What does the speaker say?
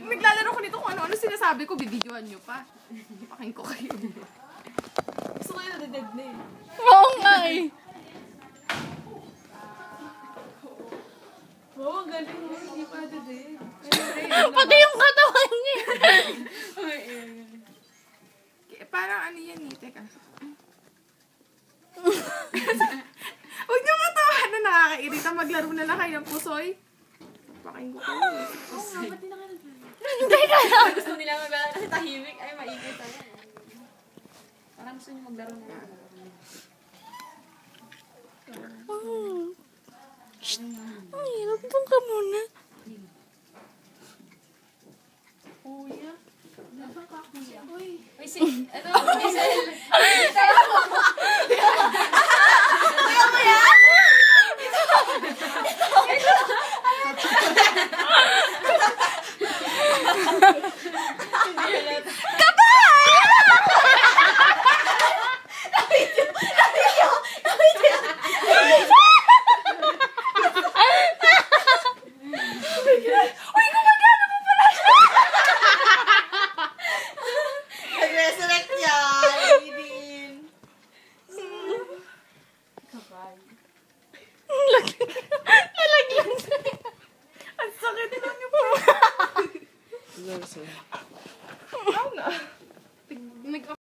naglalaro ko nito kung ano-ano sinasabi ko, bibidyohan nyo pa. Pakain ko kayo. Gusto ko yung nadadad na eh. Oo nga eh. Oo, galing mo. Hindi pa nadadad. Pati yung katawan niya. Parang ano yan eh, teka. Huwag niyo matawa na nakakairita. Maglaro na lang kayo ng pusoy. Pakain ko kayo. Oo nga, ba't di na kayo nadadad? Hindi ka lang. Gusto nila maglaro kasi tahimik. Ay, maigay tayo. Parang gusto niyo maglaro na. Ay, hirap doon ka muna. Kuya. Nasaan ka, kuya? Uy. Uy, ano? Hazel. Nag-resurrect yan. Ibin. Ang sakit na niyo po.